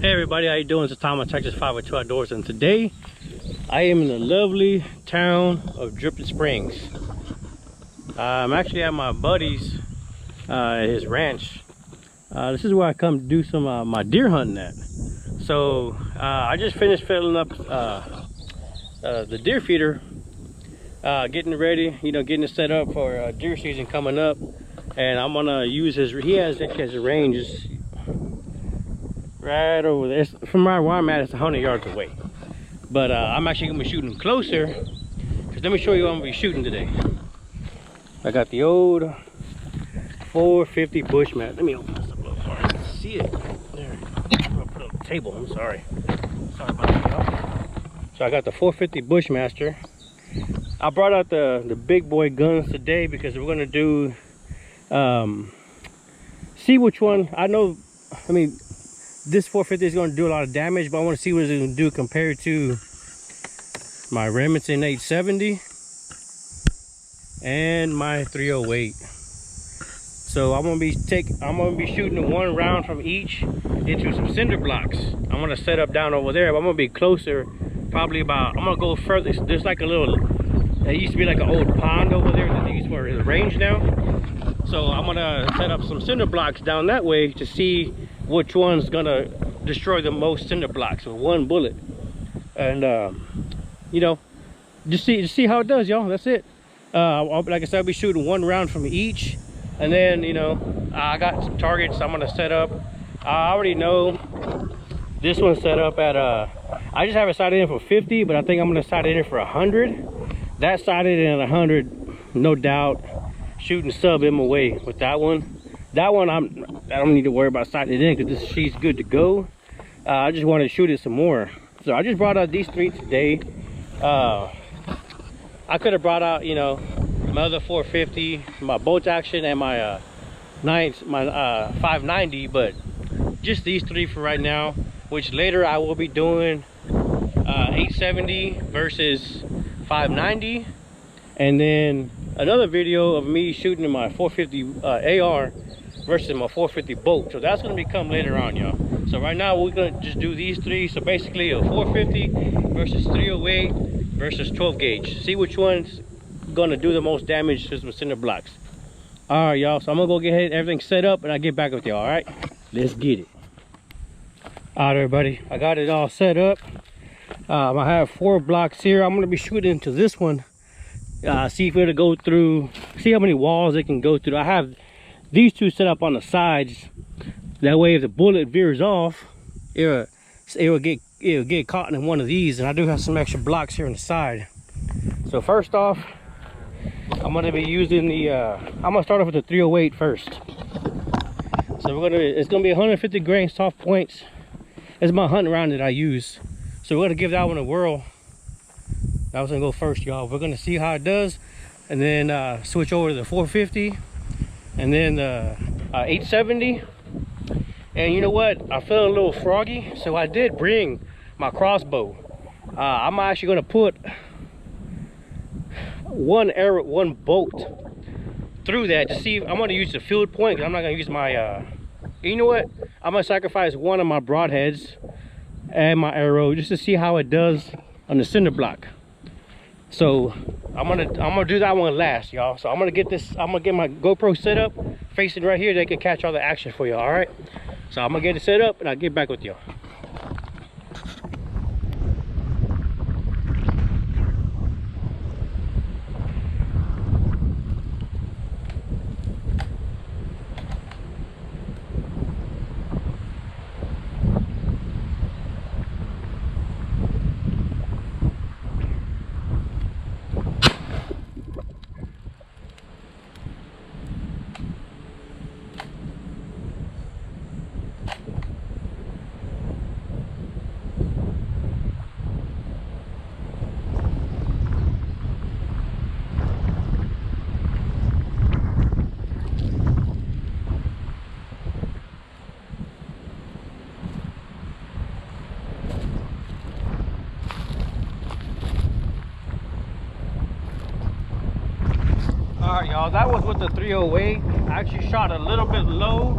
Hey everybody, how you doing? It's Tom of Texas 502 Outdoors, and today I am in the lovely town of Dripping Springs. I'm actually at my buddy's his ranch. This is where I come to do some my deer hunting at. So I just finished filling up the deer feeder, getting it ready, getting it set up for deer season coming up. And I'm gonna use his, he has a range right over there. From where I'm at, it's 100 yards away. But I'm actually gonna be shooting closer, because let me show you what I'm gonna be shooting today. I got the old 450 Bushmaster. Let me open this up a little so I can see it. There. I'm gonna put it on the table. I'm sorry. Sorry about that, y'all. So I got the 450 Bushmaster. I brought out the big boy guns today because we're gonna do see which one. I mean, this 450 is going to do a lot of damage, but I want to see what it's going to do compared to my Remington 870 and my 308. So I'm going to be shooting one round from each into some cinder blocks. I'm going to set up down over there, but I'm going to be closer, probably about, I'm going to go further. There's like a little, it used to be like an old pond over there that they use for the range now. So I'm going to set up some cinder blocks down that way to see which one's gonna destroy the most cinder blocks with one bullet. And just see how it does, y'all. That's it. Like I said, I'll be shooting one round from each, and then I got some targets I'm gonna set up. I already know this one's set up at I just have it sighted in for 50, but I think I'm gonna sight it in for 100. That sighted in at 100, no doubt. Shooting sub MOA with that one. That one I don't need to worry about sighting it in, because she's good to go. I just want to shoot it some more. So I just brought out these three today. I could have brought out my other 450, my bolt action, and my 590, but just these three for right now. Which later I will be doing 870 versus 590, and then another video of me shooting my 450 AR versus my 450 bolt. So that's going to become later on, y'all. So right now we're going to just do these three. So basically a 450 versus 308 versus 12 gauge. See which one's going to do the most damage to some cinder blocks. All right, y'all. So I'm going to go get everything set up, and I'll get back with y'all. All right, let's get it. All right, everybody, I got it all set up. I have 4 blocks here. I'm going to be shooting into this one. See if it'll go through, see how many walls it can go through. I have these two set up on the sides. That way if the bullet veers off, it'll get caught in one of these. And I do have some extra blocks here on the side. So first off, I'm going to be using the I'm going to start off with the 308 first. So it's going to be 150 grain soft points. It's my hunting round that I use. So we're going to give that one a whirl. That was gonna go first, y'all. We're gonna see how it does, and then switch over to the 450, and then the 870. And you know what? I felt a little froggy, so I did bring my crossbow. I'm actually gonna put one bolt through that to see if I'm gonna use the field point. 'Cause I'm not gonna use my. You know what? I'm gonna sacrifice one of my broadheads and my arrow just to see how it does on the cinder block. So I'm gonna do that one last, y'all. So I'm gonna get my GoPro set up facing right here. They can catch all the action for you. All right, so I'm gonna get it set up and I'll get back with y'all. Alright y'all, that was with the 308. I actually shot a little bit low,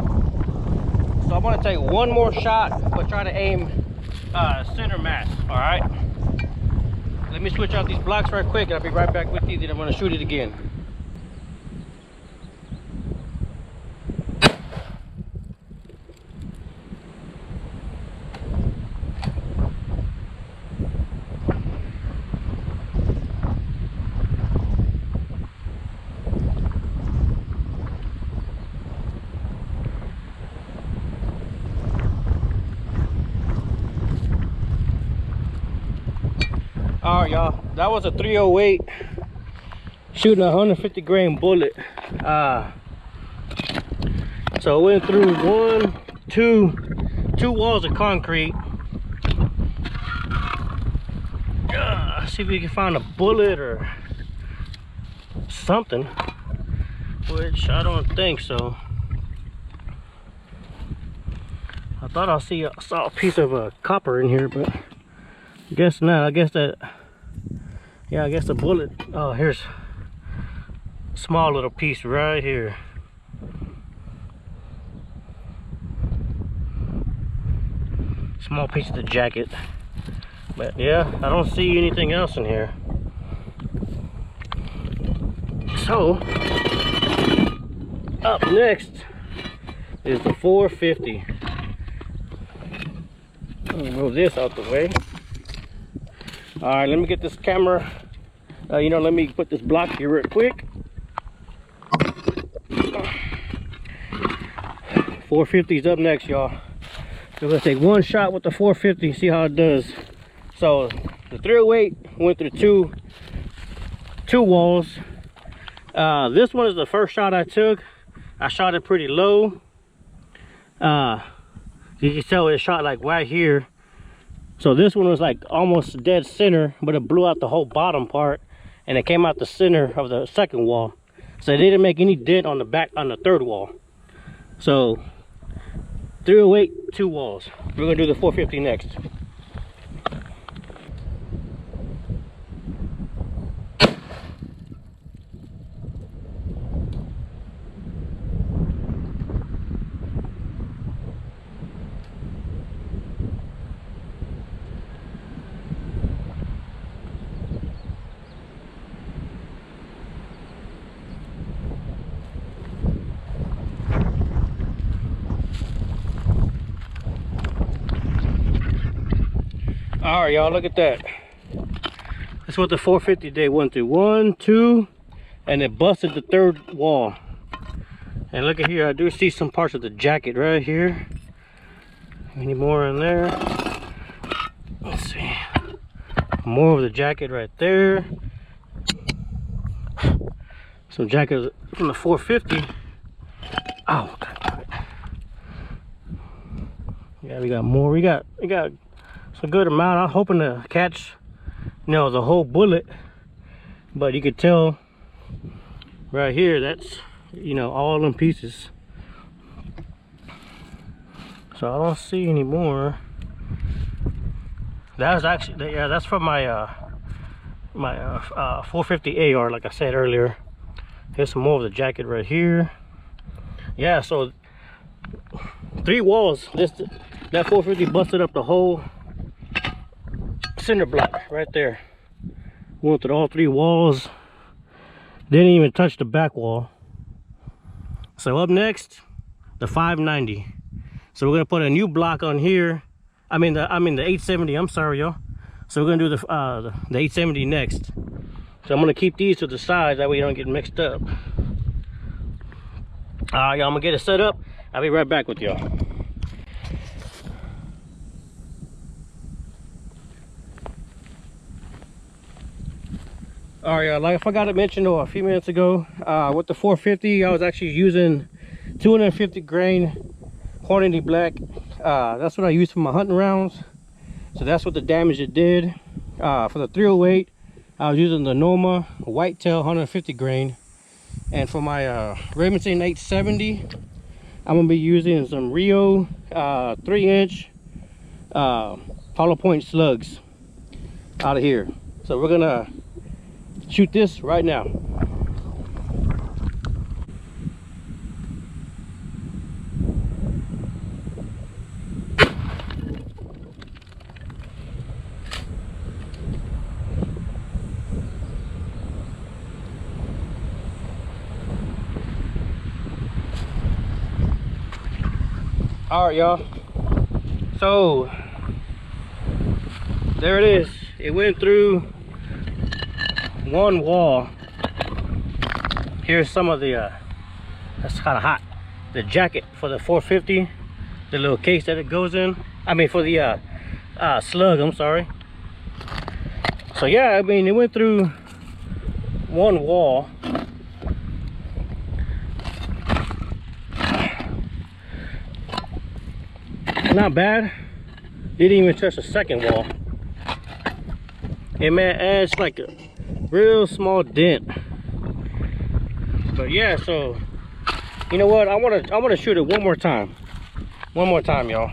So I'm gonna take one more shot, but try to aim center mass. All right. Let me switch out these blocks right quick, and I'll be right back with you. Then I'm gonna shoot it again. All right, y'all, that was a 308 shooting a 150 grain bullet. So it went through two walls of concrete. See if we can find a bullet or something, which I don't think so. I thought I saw a piece of copper in here, but I guess not. I guess that, yeah, I guess the bullet. Oh, here's a small little piece right here. Small piece of the jacket. But yeah, I don't see anything else in here. So up next is the 450. I'll move this out the way. All right, let me get this camera. Let me put this block here real quick. 450 is up next, y'all. So let's take one shot with the 450, see how it does. So the 308 went through two walls. This one is the first shot I took. I shot it pretty low. You can tell it shot like right here. So this one was like almost dead center, but it blew out the whole bottom part, and it came out the center of the second wall. So it didn't make any dent on the back on the third wall. So 308, two walls. We're gonna do the 450 next. All right, y'all, look at that. That's what the 450 day went through. 1, 2, and it busted the third wall. And look at here, I do see some parts of the jacket right here. Any more in there? Let's see. More of the jacket right there. Some jackets from the 450. Oh, yeah, we got more. We got a good amount. I'm hoping to catch, the whole bullet, but you could tell right here that's, all in pieces. So I don't see any more. That was actually, yeah, that's from my 450 AR, like I said earlier. Here's some more of the jacket right here. Yeah, so 3 walls. That 450 busted up the whole cinder block right there. Went through all 3 walls. Didn't even touch the back wall. So up next, the 590. So we're gonna put a new block on here. I mean the 870. I'm sorry, y'all. So we're gonna do the 870 next. So I'm gonna keep these to the side, that way you don't get mixed up. All right, y'all. I'm gonna get it set up. I'll be right back with y'all. All right, like I forgot to mention a few minutes ago, with the 450, I was actually using 250 grain Hornady Black. That's what I use for my hunting rounds. So that's what the damage it did. For the 308, I was using the Noma Whitetail 150 grain. And for my Remington 870, I'm gonna be using some Rio 3-inch hollow point slugs out of here. So we're gonna shoot this right now. All right, y'all. So there it is. It went through one wall. Here's some of the that's kind of hot. The jacket for the 450, the little case that it goes in. I mean, for the slug. I'm sorry. So yeah, I mean, it went through one wall. Not bad. Didn't even touch the second wall. It adds like a real small dent. But yeah, so you know what? I wanna shoot it one more time. One more time, y'all.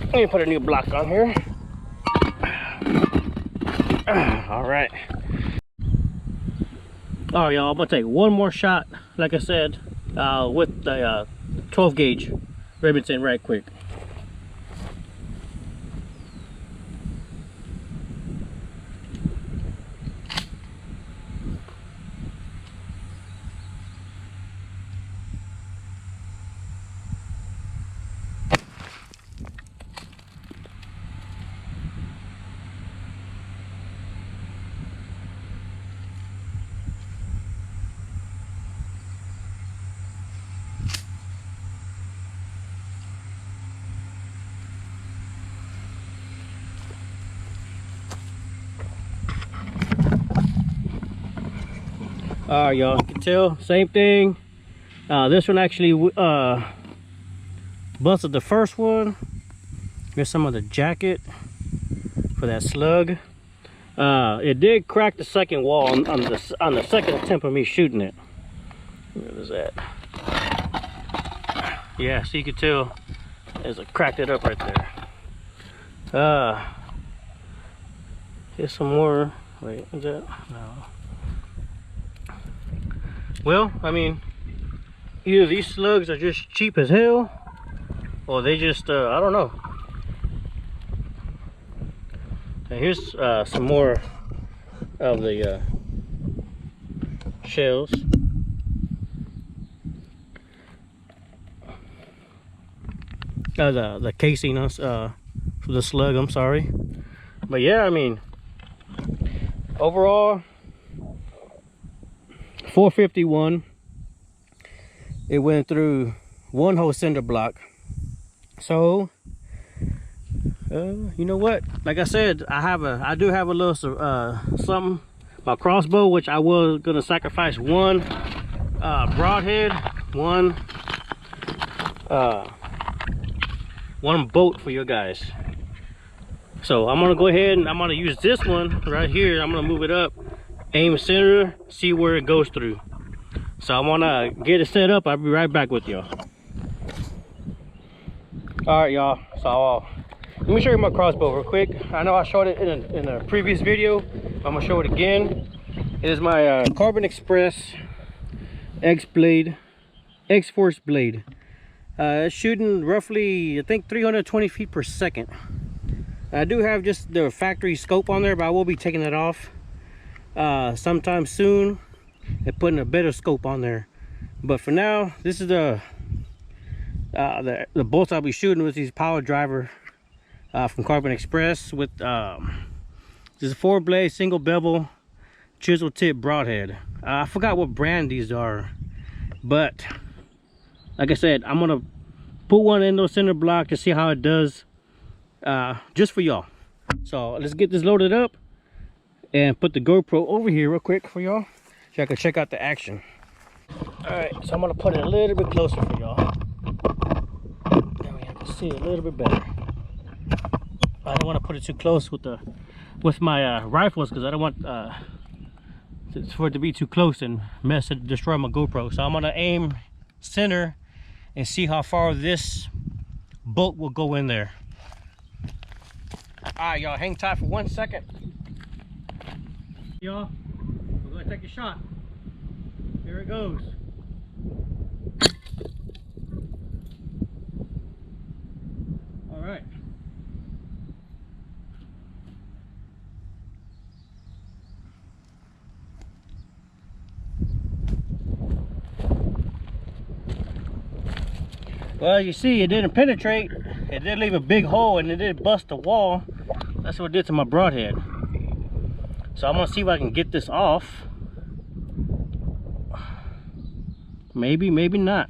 Let me put a new block on here. All right. All right, y'all. I'm gonna take one more shot, like I said, with the 12 gauge Remington right quick. All right, y'all, you can tell, same thing. This one actually busted the first one. Here's some of the jacket for that slug. It did crack the second wall on the second attempt of me shooting it. What is that? Yeah, so you can tell there's a cracked it up right there. Here's some more. Wait, is that? No. Well, I mean, either these slugs are just cheap as hell, or they just, I don't know. And here's some more of the shells. The casing for the slug, I'm sorry. But yeah, I mean, overall, 451. It went through one whole cinder block. So you know what, like I said, I do have a little something, my crossbow, which I was gonna sacrifice one broadhead, one bolt for you guys. So I'm gonna go ahead and I'm gonna use this one right here. I'm gonna move it up, aim center, see where it goes through. So I want to get it set up. I'll be right back with y'all. All right, y'all, so let me show you my crossbow real quick. I know I showed it in a previous video. I'm gonna show it again. It is my Carbon Express X-Force blade. It's shooting roughly, I think, 320 feet per second. I do have just the factory scope on there, but I will be taking it off sometime soon and putting a better scope on there. But for now, this is the bolts I'll be shooting with these power driver from Carbon Express with this is a 4-blade single bevel chisel tip broadhead. I forgot what brand these are, but like I said, I'm gonna put one in those cinder block to see how it does, just for y'all. So let's get this loaded up and put the GoPro over here real quick for y'all so I can check out the action. All right, so I'm gonna put it a little bit closer for y'all. That way I can see it a little bit better. I don't want to put it too close with my rifles, because I don't want for it to be too close and destroy my GoPro. So I'm gonna aim center and see how far this bolt will go in there. All right, y'all, hang tight for 1 second. Y'all, we're gonna take a shot. Here it goes. All right. Well, you see, it didn't penetrate. It did leave a big hole, and it did bust the wall. That's what it did to my broadhead. So I'm gonna see if I can get this off. Maybe, maybe not.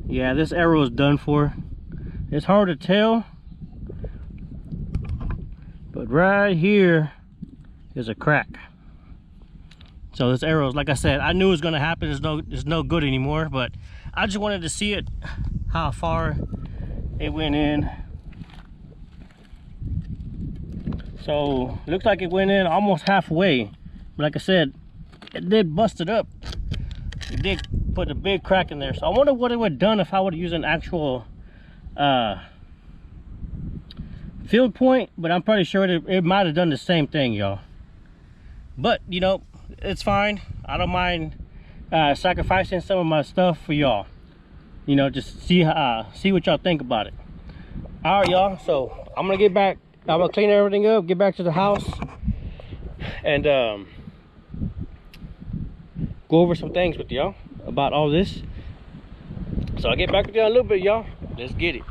Yeah, this arrow is done for. It's hard to tell, but right here is a crack. So this arrow is, like I said, I knew it was gonna happen. It's no good anymore, but I just wanted to see it, how far it went in. So looks like it went in almost halfway. But like I said, it did bust it up. It did put a big crack in there. So I wonder what it would have done if I would use an actual field point, but I'm pretty sure it might have done the same thing, y'all. But you know, it's fine. I don't mind sacrificing some of my stuff for y'all. You know, just see what y'all think about it. All right, y'all. So I'm gonna get back. I'm gonna clean everything up, get back to the house, and go over some things with y'all about all this. So I'll get back with y'all in a little bit, y'all. Let's get it.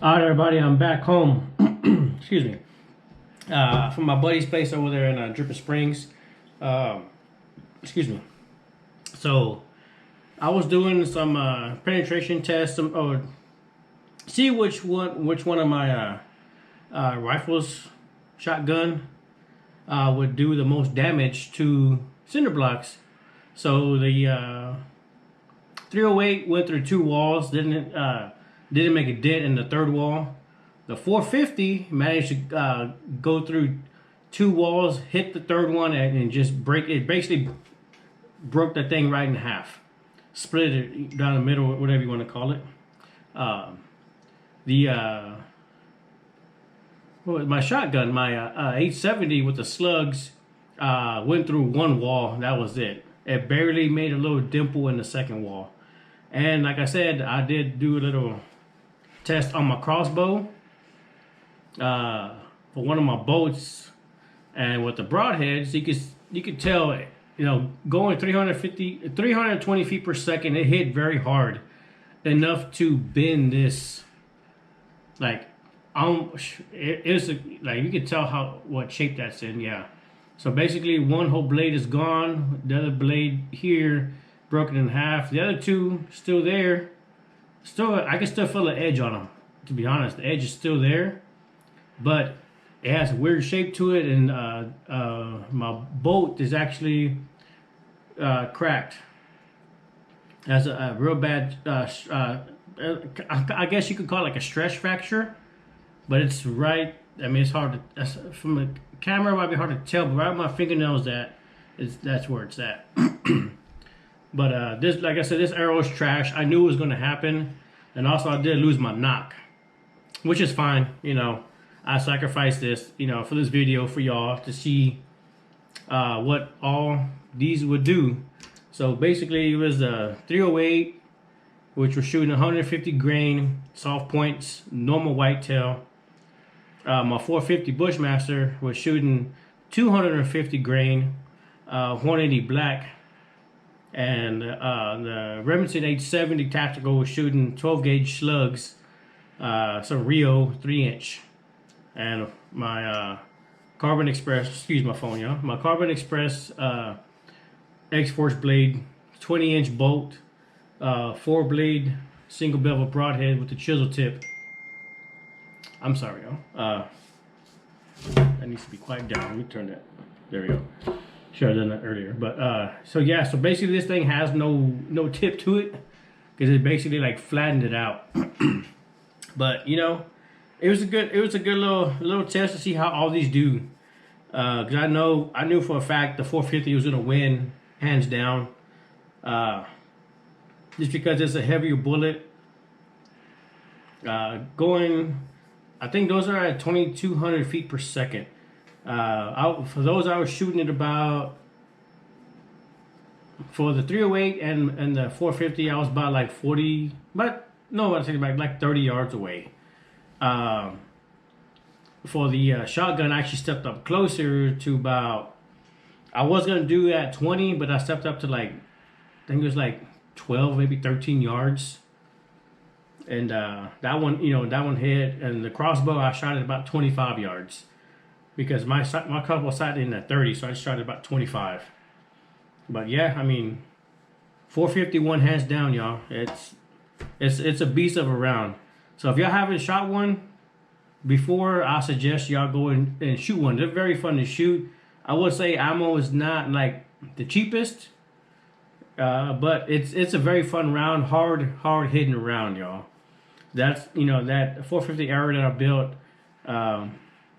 All right, everybody, I'm back home. Excuse me. From my buddy's place over there in Dripping Springs. Excuse me. So I was doing some penetration tests, see which one of my rifles, shotgun, would do the most damage to cinder blocks. So the 308 went through 2 walls, didn't make a dent in the 3rd wall. The 450 managed to go through 2 walls, hit the 3rd one, and just break it. Basically broke that thing right in half, split it down the middle, whatever you want to call it. My shotgun, my 870 with the slugs, went through 1 wall. That was it. It barely made a little dimple in the 2nd wall. And like I said, I did do a little test on my crossbow for one of my boats, and with the broadheads, you could tell, you know, going 320 feet per second, it hit very hard, enough to bend this. Like, it's like you can tell what shape that's in. Yeah. So basically, one whole blade is gone. The other blade here broken in half. The other 2 still there. I can still feel the edge on them. To be honest, the edge is still there, but it has a weird shape to it, and my bolt is actually cracked. It has a real bad. I guess you could call it like a stress fracture, but it's right. I mean, it's hard to, from the camera it might be hard to tell, but right where my fingernails that's where it's at. But this, like I said, this arrow is trash. I knew it was going to happen, and also I did lose my knock, which is fine. You know, I sacrificed this, you know, for this video for y'all to see what all these would do. So basically, it was the 308, which was shooting 150 grain soft points, normal whitetail. My 450 Bushmaster was shooting 250 grain, 180 black, and the Remington 870 tactical was shooting 12 gauge slugs, some Rio 3-inch, and my Carbon Express, excuse my phone, y'all. My Carbon Express X-Force blade, 20-inch bolt, 4-blade single bevel broadhead with the chisel tip. I'm sorry, y'all. That needs to be quite down. Let me turn that. There we go. Should have done that earlier. But so yeah, so basically this thing has no tip to it, because it basically like flattened it out. But you know, it was a good little test to see how all these do. Because I knew for a fact the 450 was gonna win hands down. Just because it's a heavier bullet. I think those are at 2,200 feet per second. For those, I was shooting at about, for the 308 and the 450, I was about like 40, but no, I was thinking about like 30 yards away. for the shotgun, I actually stepped up closer to about, I was gonna do at 20, but I stepped up to like, I think it was like 12, maybe 13 yards. And that one, you know, that one hit. And the crossbow, I shot at about 25 yards because my crossbow sat in at 30, so I shot at about 25. But yeah, I mean, 451 hands down, y'all. It's a beast of a round. So if y'all haven't shot one before, I suggest y'all go and shoot one. They're very fun to shoot. I would say ammo is not like the cheapest, but it's a very fun round, hard hitting round, y'all. That's, you know, that 450 arrow that I built.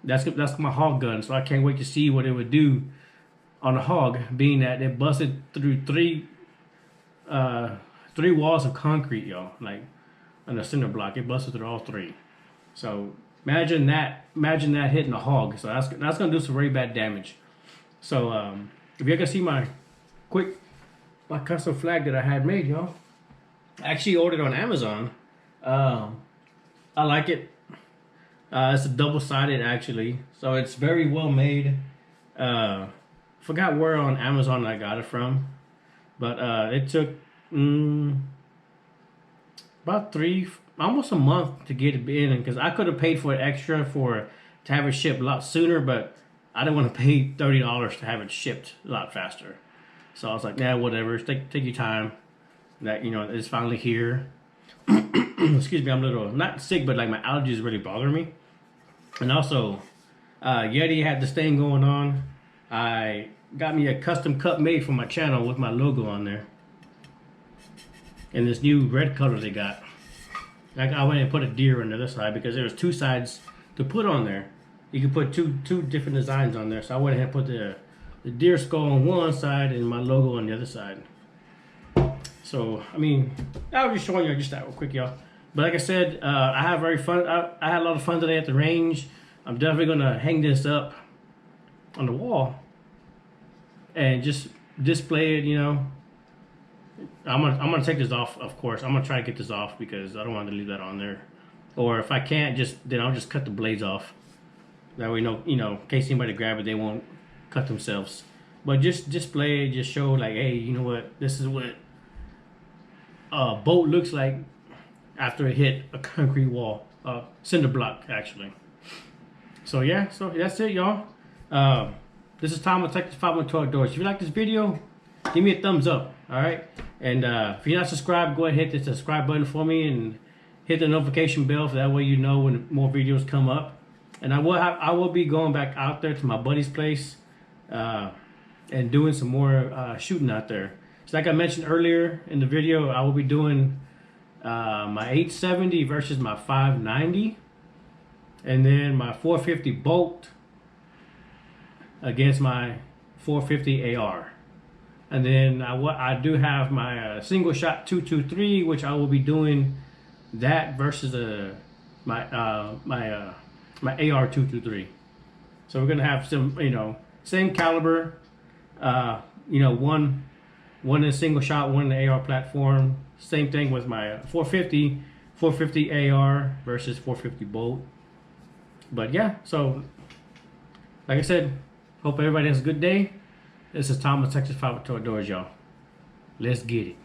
That's my hog gun, so I can't wait to see what it would do on a hog, being that it busted through three walls of concrete, y'all, like on a cinder block. It busted through all three. So imagine that hitting a hog. So that's gonna do some very bad damage. So if you can see my custom flag that I had made, y'all, I actually ordered on Amazon. I like it. It's a double-sided actually, so it's very well made. Forgot where on Amazon I got it from, but it took about almost a month to get it in, because I could have paid for it extra to have it shipped a lot sooner, but I didn't want to pay $30 to have it shipped a lot faster. So I was like, nah, whatever. Take your time. That, you know, it's finally here. Excuse me, I'm a little not sick, but like my allergies really bother me. And also, Yeti had this thing going on. I got me a custom cut made for my channel with my logo on there, and this new red color they got. I went and put a deer on the other side because there was two sides to put on there. You could put two different designs on there. So I went ahead and put the deer skull on one side and my logo on the other side. So I mean, I was just showing you just that real quick, y'all. But like I said, I had I had a lot of fun today at the range. I'm definitely gonna hang this up on the wall and just display it, you know. I'm gonna take this off, of course. I'm gonna try to get this off because I don't want to leave that on there. Or if I can't, then I'll just cut the blades off. That way, you know, in case anybody grab it, they won't cut themselves. But just display it, just show like, hey, you know what? This is what a boat looks like after it hit a concrete wall, cinder block actually. So yeah, so that's it, y'all. This is Tom with Texas 512 Outdoors. If you like this video, give me a thumbs up, all right? And if you're not subscribed, go ahead and hit the subscribe button for me and hit the notification bell, for that way you know when more videos come up. And I will be going back out there to my buddy's place and doing some more shooting out there. So like I mentioned earlier in the video, I will be doing my 870 versus my 590, and then my 450 bolt against my 450 AR. And then I do have my single shot 223, which I will be doing that versus my AR 223. So we're gonna have some, you know, same caliber, you know, one in a single shot, one in the AR platform. Same thing with my 450 AR versus 450 bolt. But yeah, so like I said, hope everybody has a good day. This is Tom with Texas 512 Outdoors, y'all. Let's get it.